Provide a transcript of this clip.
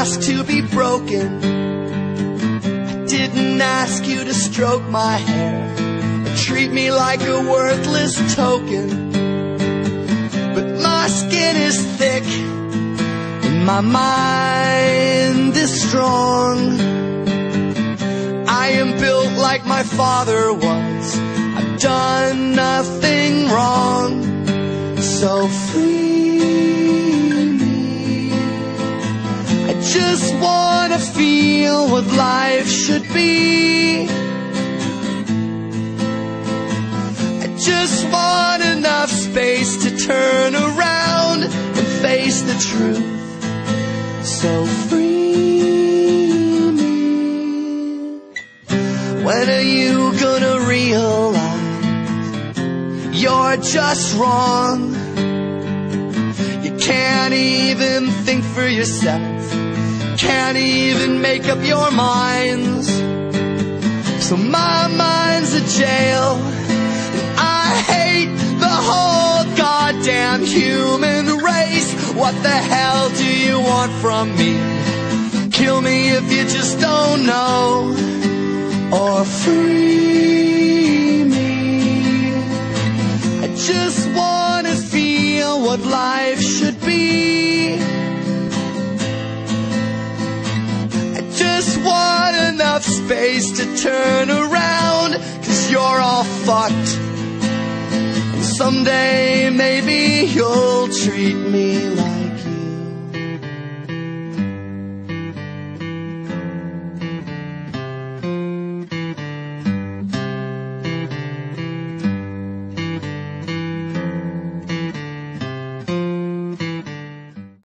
ask to be broken. I didn't ask you to stroke my hair or treat me like a worthless token. But my skin is thick and my mind is strong. I am built like my father was. I've done nothing wrong. So free me. I just wanna feel what life should be. I just want enough space to turn around and face the truth. So free me. When are you gonna realize you're just wrong? You can't even think for yourself, can't even make up your minds. So my mind's a jail, and I hate the whole goddamn human race. What the hell do you want from me? Kill me if you just don't know, or free me. I just wanna feel what life should be. I just want enough space to turn around, 'cause you're all fucked. And someday maybe you'll treat me like